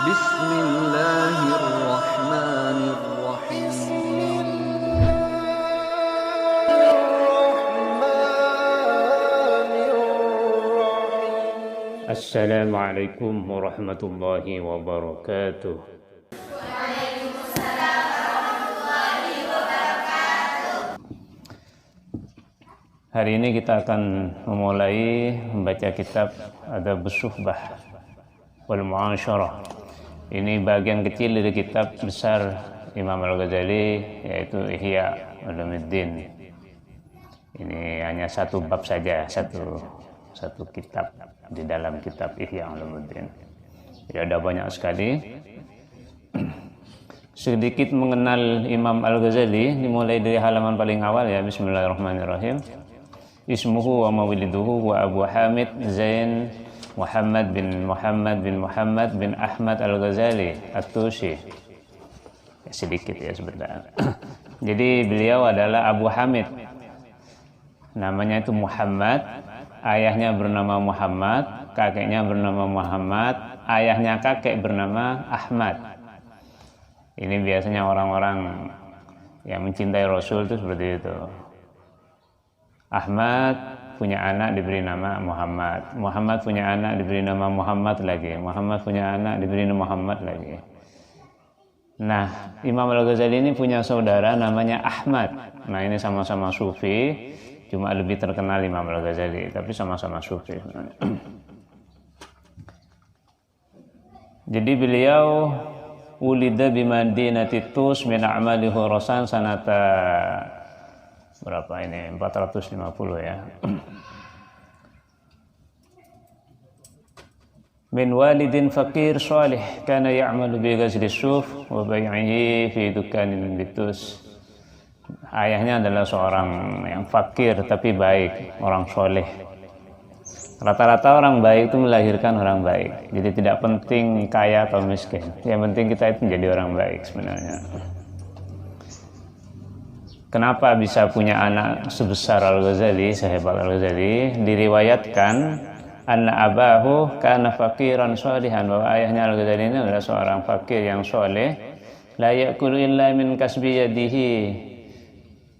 Bismillahirrahmanirrahim. Assalamualaikum warahmatullahi wabarakatuh. Hari ini kita akan memulai membaca kitab Adabus Suhbah wal Mu'asyarah. Ini bagian kecil dari kitab besar Imam Al-Ghazali, yaitu Ihya Ulumuddin. Ini hanya satu bab saja, satu kitab di dalam kitab Ihya Ulumuddin. Jadi ada banyak sekali. Sedikit mengenal Imam Al-Ghazali, dimulai dari halaman paling awal ya. Bismillahirrahmanirrahim. Ismuhu wa mawliduhu wa Abu Hamid Zain Muhammad bin Ahmad Al-Ghazali At-Tusi. Ya, sedikit ya sebentar. Jadi beliau adalah Abu Hamid. Namanya itu Muhammad. Ayahnya bernama Muhammad, kakeknya bernama Muhammad, ayahnya kakek bernama Ahmad. Ini biasanya orang-orang yang mencintai Rasul itu seperti itu. Ahmad punya anak diberi nama Muhammad, Muhammad punya anak diberi nama Muhammad lagi, Muhammad punya anak diberi nama Muhammad lagi. Nah, Imam Al-Ghazali ini punya saudara namanya Ahmad. Nah, ini sama-sama sufi. Cuma lebih terkenal Imam Al-Ghazali, tapi sama-sama sufi. Jadi beliau ulida bi Madinati Tus min a'mali Khurasan sanata berapa ini? 450 ya. Min walidin faqir salih kana ya'malu bi ghazli suf wa bai'ihi fi dukanin bitus. Ayahnya adalah seorang yang fakir tapi baik, orang soleh. Rata-rata orang baik itu melahirkan orang baik. Jadi tidak penting kaya atau miskin. Yang penting kita itu menjadi orang baik sebenarnya. Kenapa bisa punya anak sebesar Al-Ghazali, sehebat Al-Ghazali? Diriwayatkan anna abahu kana faqiran sholihan, bahwa ayahnya Al-Ghazali ini adalah seorang fakir yang soleh. La ya'kulu illa min kasbi yadihi.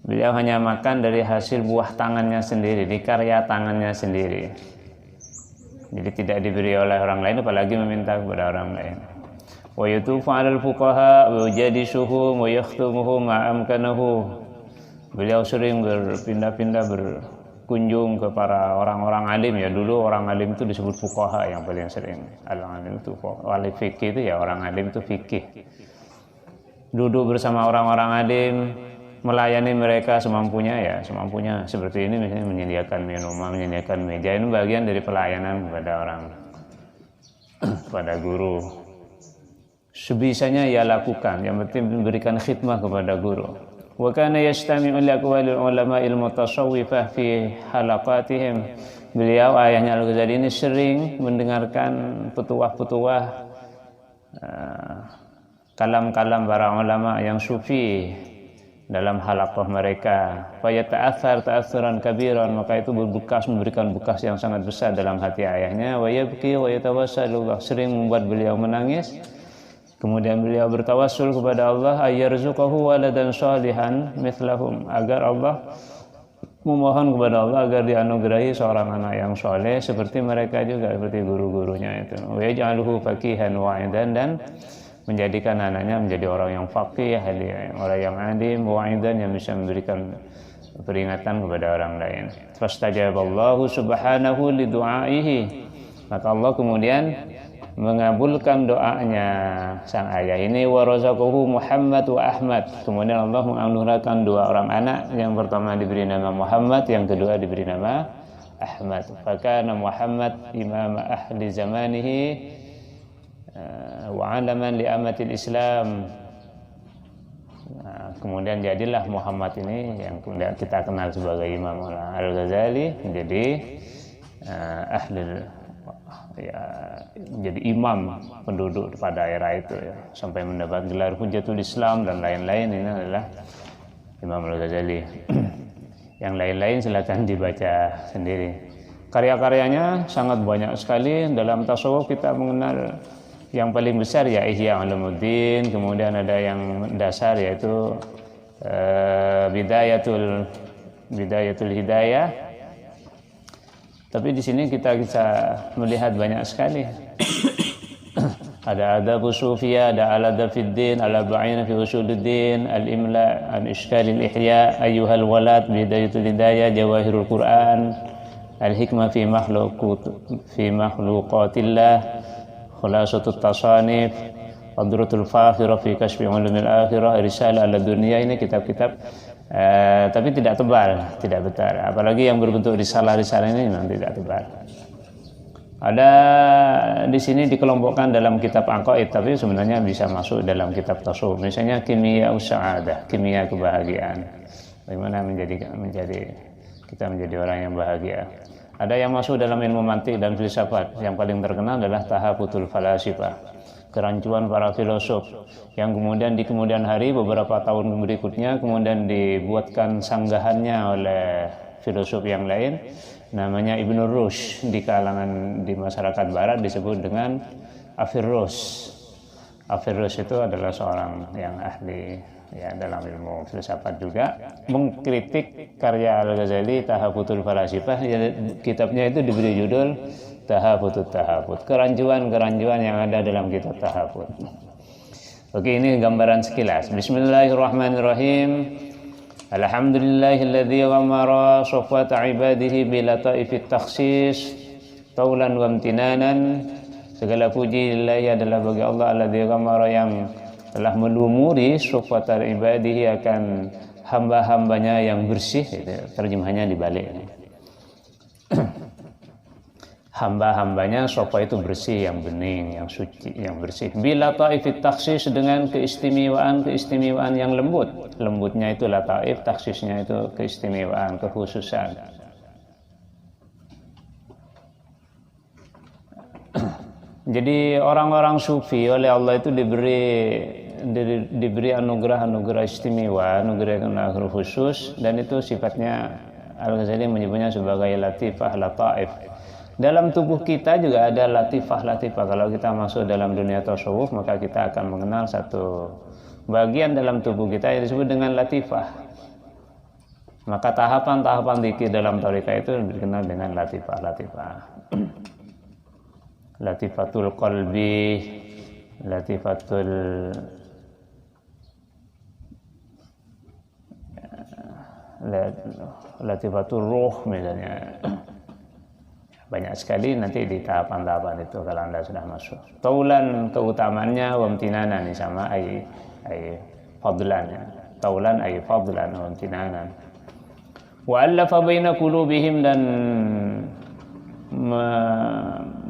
Beliau hanya makan dari hasil buah tangannya sendiri, di karya tangannya sendiri. Jadi tidak diberi oleh orang lain, apalagi meminta kepada orang lain. Wa yutufu 'alal fuqaha wa yujadisuhum wa yakhtumuhum ma amkanahu. Beliau sering berpindah-pindah berkunjung ke para orang-orang alim ya. Dulu orang alim itu disebut fuqaha yang paling sering. Al-alim itu wali fikih itu ya, orang alim itu fikih. Duduk bersama orang-orang alim, melayani mereka semampunya seperti ini, misalnya menyediakan minuman, menyediakan meja, ini bagian dari pelayanan kepada orang, kepada guru. Sebisanya ia lakukan, yang penting memberikan khidmah kepada guru. Wa kana yastami'u li aqwalil ulama'il mutasawwifah fi halaqatihim. Beliau, ayahnya Al-Ghazali ini sering mendengarkan petuah-petuah kalam-kalam para ulama yang sufi dalam halaqah mereka. Fa yata'athar ta'athuran kabiran, maka itu memberikan bekas yang sangat besar dalam hati ayahnya. Wa yabki wa yatawassalu, sering membuat beliau menangis. Kemudian beliau bertawassul kepada Allah, ayyarzuqahu waladan shalihan mithlahum, agar Allah memohon kepada Allah agar dianugerahi seorang anak yang soleh seperti mereka juga, seperti guru-gurunya itu. Wa yaj'aluhu faqihan wa'idan, dan menjadikan anaknya menjadi orang yang faqih, orang yang alim, wa'idan, yang bisa memberikan peringatan kepada orang lain. Fastajaballahu subhanahu li du'aihi, maka Allah kemudian mengabulkan doanya sang ayah ini. Wa razaqahu Muhammad wa Ahmad, kemudian Allah menganugerahkan dua orang anak, yang pertama diberi nama Muhammad, yang kedua diberi nama Ahmad. Fakana Muhammad imam ahli zamanihi wa alaman li amatil Islam. Kemudian jadilah Muhammad ini yang kemudian kita kenal sebagai Imam Al-Ghazali, menjadi ahli ya, jadi imam penduduk pada era itu ya, sampai mendapat gelar Hujjatul Islam dan lain-lain. Ini adalah Imam Al-Ghazali. Yang lain-lain silakan dibaca sendiri. Karya-karyanya sangat banyak sekali. Dalam tasawuf kita mengenal Yang paling besar ya Ihya Ulumuddin, kemudian ada yang dasar yaitu Bidayatul Hidayah. Tapi di sini kita bisa melihat banyak sekali. Ada Adab Sufiyah, ada Al-Adab Fiddin, Al-Arba'in fi Usuluddin, Al-Imla an Ishkal al-Ihya, Ayyuhal Walad, Bidayatul Hidayah, Jawahirul Quran, Al-Hikmah fi Makhluqatillah, Khulasatul Tasanif, Qadratul Fakhirah fi Kashfi Ulumil Akhirah, Risalah al-Dunya. Ini kitab-kitab tapi tidak tebal, tidak besar. Apalagi yang berbentuk risalah-risalah ini memang tidak tebal. Ada di sini dikelompokkan dalam kitab Aqaid, tapi sebenarnya bisa masuk dalam kitab tasawuf. Misalnya Kimia Usa'adah, kimia kebahagiaan. Bagaimana kita menjadi orang yang bahagia. Ada yang masuk dalam ilmu mantik dan filsafat. Yang paling terkenal adalah Tahafutul Falasifah, kerancuan para filosof, yang kemudian di kemudian hari beberapa tahun berikutnya kemudian dibuatkan sanggahannya oleh filosof yang lain, namanya Ibnu Rushd. Di masyarakat barat disebut dengan Averroes. Averroes itu adalah seorang yang ahli ya dalam ilmu filsafat juga, mengkritik karya Al-Ghazali Tahafutul Falasifah. Kitabnya itu diberi judul Tahafutut Tahafut, kerancuan-kerancuan yang ada dalam kitab Tahafut. Oke, ini gambaran sekilas. Bismillahirrahmanirrahim. Alhamdulillahilladzi ghamara safwata ibadihi bilataifit takhsis taulan wa imtinanan. Segala puji lillahi adalah bagi Allah alladzi ghamara, yang telah melumuri safwata ibadihi akan hamba-hambanya yang bersih. Itu terjemahannya dibalik. Hamba-hambanya sofa itu bersih, yang bening, yang suci, yang bersih. Bila ta'ifit taksis, dengan keistimewaan yang lembut. Lembutnya itu lataif, taksisnya itu keistimewaan, kekhususan. Jadi orang-orang sufi oleh Allah itu diberi anugerah-anugerah istimewa, anugerah khusus, dan itu sifatnya Al-Ghazali menyebutnya sebagai latifah, lataif. Dalam tubuh kita juga ada latifah-latifah. Kalau kita masuk dalam dunia tasawuf, maka kita akan mengenal satu bagian dalam tubuh kita yang disebut dengan latifah. Maka tahapan-tahapan zikir dalam tarekat itu dikenal dengan latifah-latifah. Latifatul qalbi, latifatul ruh misalnya. Banyak sekali nanti di tahapan-tahapan itu kalau Anda sudah masuk. Taulan keutamaannya, wamtinanan sama ay fadlan. Taulan ay fadlan, wamtinanan. Wa allafa baina qulubihim, dan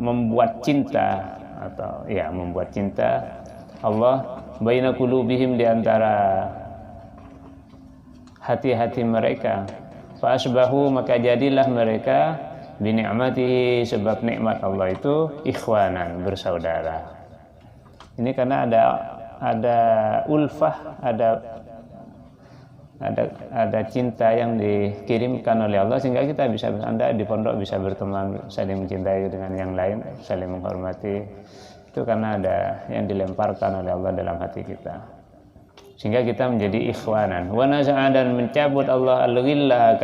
membuat cinta Allah baina qulubihim, di antara hati-hati mereka. Fa asbahu, maka jadilah mereka bini'matihi, sebab nikmat Allah itu ikhwanan, bersaudara. Ini karena ada ulfah, ada cinta yang dikirimkan oleh Allah, sehingga kita bisa, Anda di pondok bisa berteman, saling mencintai dengan yang lain, saling menghormati. Itu karena ada yang dilemparkan oleh Allah dalam hati kita, sehingga kita menjadi ikhwanan. Wa naza'a, dan mencabut Allah al-ghillah,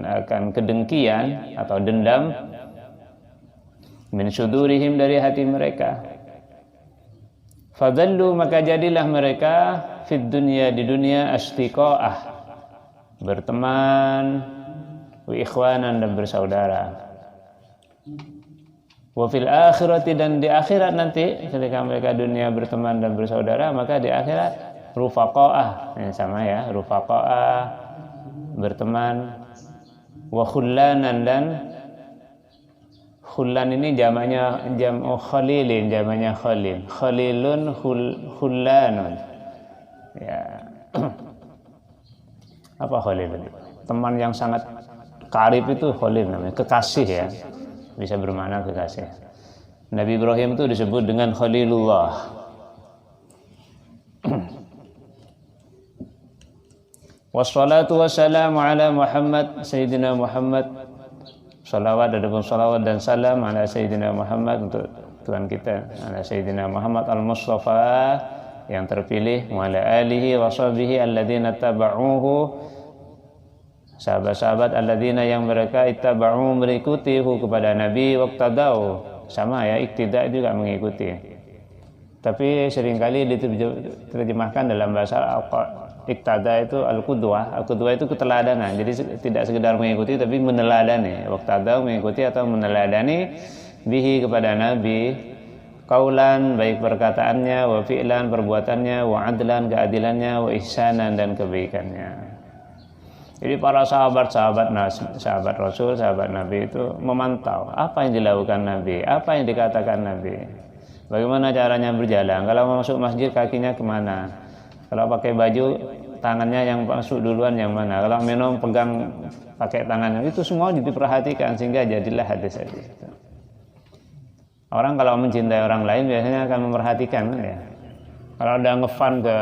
akan kedengkian atau dendam, min sudurihim, dari hati mereka. Fadallu, maka jadilah mereka fid dunya, di dunia, astiqaah, berteman, wa ikhwanan, dan bersaudara. Wa fil akhirati, dan di akhirat nanti ketika mereka dunia berteman dan bersaudara, maka di akhirat rufaqaah, sama ya, rufaqaah, berteman. Wa khullanan, dan khullan ini jamaknya jam'u khalilin, jamaknya khalil. Khalilun, khullanun. Ya. Apa khalil? Teman yang sangat karib itu khalil namanya, kekasih ya. Bisa bermakna kekasih. Nabi Ibrahim itu disebut dengan Khalilullah. Wassalatu wassalamu ala Muhammad, Sayyidina Muhammad. Salawat, adapun salawat dan salam ala Sayyidina Muhammad, untuk Tuhan kita, ala Sayyidina Muhammad al-Mustafa yang terpilih, wa ala alihi wa sahbihi alladzina taba'uhu, sahabat-sahabat alladzina yang mereka ittaba'u mengikuti kepada Nabi, waqtadau, sama ya, iktida juga mengikuti. Tapi seringkali diterjemahkan dalam bahasa iktada itu al-qudwah. Al-qudwah itu keteladanan. Jadi tidak sekedar mengikuti tapi meneladani. Waqtadau mengikuti atau meneladani bihi kepada Nabi, qaulan baik perkataannya, wa fi'lan perbuatannya, wa adlan keadilannya, wa ihsanan dan kebaikannya. Jadi para sahabat Rasul, sahabat Nabi itu memantau apa yang dilakukan Nabi, apa yang dikatakan Nabi, bagaimana caranya berjalan, kalau masuk masjid kakinya kemana, kalau pakai baju tangannya yang masuk duluan yang mana, kalau minum pegang pakai tangannya, itu semua diperhatikan sehingga jadilah hadis-hadis itu. Orang kalau mencintai orang lain biasanya akan memperhatikan ya. Kalau Anda ngefan ke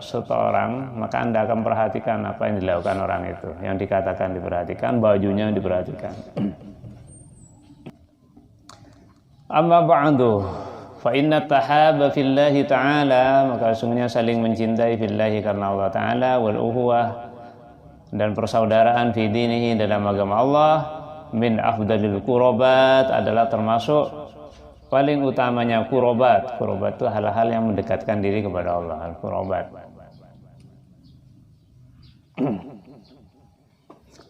seseorang, maka Anda akan perhatikan apa yang dilakukan orang itu. Yang dikatakan diperhatikan, bajunya diperhatikan. Amma ba'du, fa inna tahaba fillahi ta'ala, maka sungguhnya saling mencintai fillahi karena Allah Ta'ala, wal uhuwah dan persaudaraan fi dinihi dalam agama Allah, min afdalil qurabat adalah termasuk paling utamanya qurabat. Qurabat itu hal-hal yang mendekatkan diri kepada Allah, al-qurabat.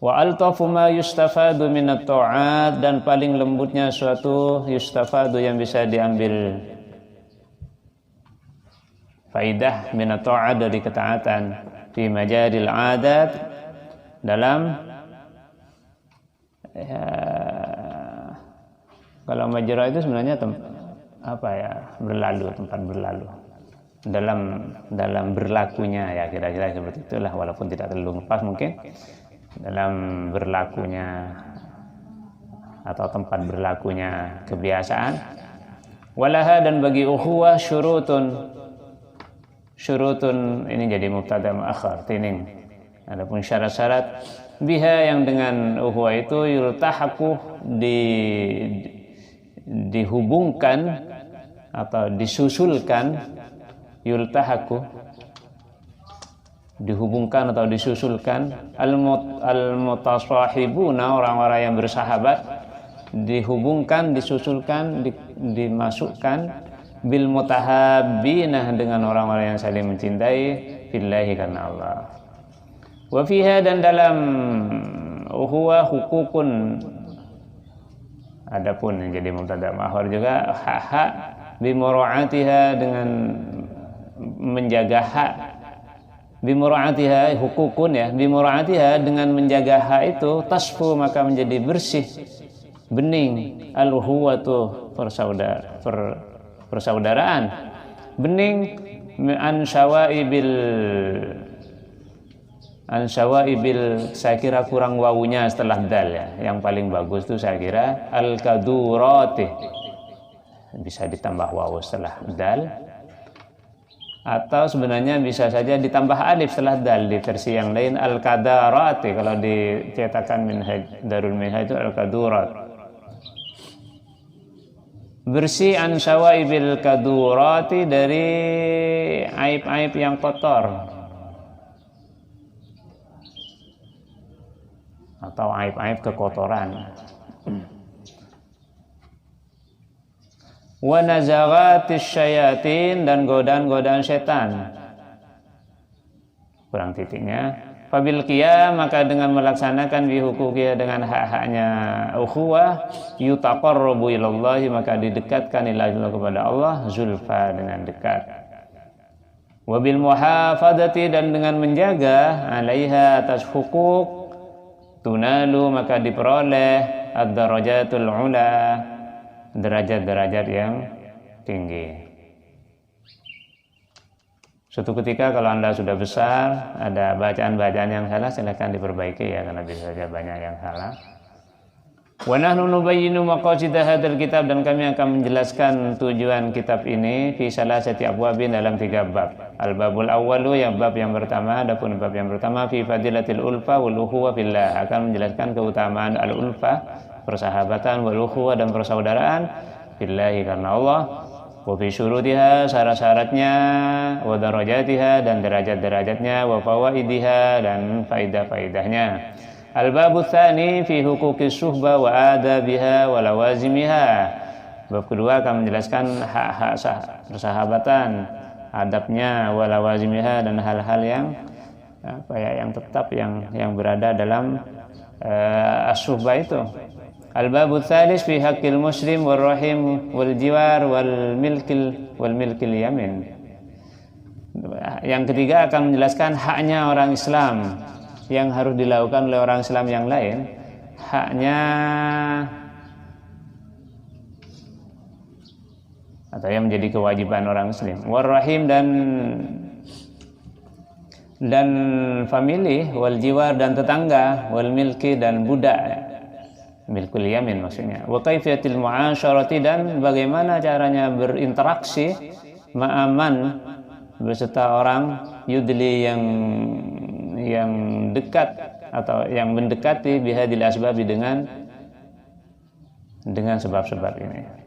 Wa altafu ma yustafadu minat ta'at, dan paling lembutnya suatu yustafadu yang bisa diambil faidah minat ta'at dari ketaatan fi majadil adat dalam kalau majra itu sebenarnya berlalu, tempat berlalu. Dalam berlakunya ya, kira-kira seperti itulah, walaupun tidak terlalu pas mungkin. Dalam berlakunya atau tempat berlakunya kebiasaan. Walaha, dan bagi ukhuwah syurutun ini jadi mubtada muakhar tining. Adapun syarat-syarat biha yang dengan ukhuwah itu yultahaku dihubungkan atau disusulkan, yultahaku dihubungkan atau disusulkan, al-mutasahibuna orang-orang yang bersahabat, dihubungkan, disusulkan, dimasukkan, bil mutahabbina dengan orang-orang yang saling mencintai billahi karena Allah. Wa fiha, dan dalam ukhuwah hukukun, adapun yang jadi mubtada ma'khur juga hak-hak, bimura'atiha dengan menjaga hak, bimura'atiha hukukun ya, bimura'atiha dengan menjaga hak itu, tasfu maka menjadi bersih, bening, al-ukhuwatu persaudaraan, bening, an syawaibil, saya kira kurang wawunya setelah dal ya. Yang paling bagus itu saya kira al-kadurati, bisa ditambah wawu setelah dal, atau sebenarnya bisa saja ditambah alif setelah dal di versi yang lain, al-kadarati. Kalau dicetakan Minhaj Darul Minhaj itu al-kadurat, bersih, an syawaibil kadurati, dari aib-aib yang kotor atau aib-aib kekotoran. Wa nazaghatis syayatin, dan godaan-godaan setan. Kurang titiknya. Fabil qiyam, maka dengan melaksanakan bihuquqiyah, dengan hak-haknya ukhuwah, yutaqarrabu ilallahi, maka didekatkan ilahi kepada Allah, zulfa dengan dekat. Wabil muhafadati, dan dengan menjaga alaiha atas hukuk, tunalu maka diperoleh ad-darajatul ula, derajat-derajat yang tinggi. Suatu ketika kalau Anda sudah besar, ada bacaan-bacaan yang salah, silakan diperbaiki ya, karena bisa saja banyak yang salah. Wa nahnu nubayyinu maqasid hadzal kitab, dan kami akan menjelaskan tujuan kitab ini fi salasati abwabin, dalam 3 bab. Al-babul awwalu, yang bab yang pertama, adapun bab yang pertama fi fadilatil ulfa wal ukhuwa fillah, akan menjelaskan keutamaan al-ulfa, persahabatan, wal ukhuwa dan persaudaraan, billahi karena Allah, wa fi syurutiha syarat-syaratnya, wa darajatiha dan derajat-derajatnya, wa fawaidiha dan faidah-faidahnya. Al-babu tsani fi huquqis suhbah wa adabiha wa lawazimiha. Bab kedua akan menjelaskan hak-hak persahabatan, adabnya, wa lawazimiha dan hal-hal yang yang tetap yang berada dalam as-suhbah itu. Al-babu tsalis fi haqqil muslim wal rahim wal jiwar wal milkil yamin. Yang ketiga akan menjelaskan haknya orang Islam yang harus dilakukan oleh orang Islam yang lain, haknya atau yang menjadi kewajiban orang Muslim. Warrahim dan famili, wal jiwar dan tetangga, wal milki dan budak, milkul yamin maksudnya. Wa kaifiyatil mu'asyarati dan bagaimana caranya berinteraksi ma'aman beserta orang yudli yang dekat atau yang mendekati bihadil asbabi dengan sebab-sebab ini.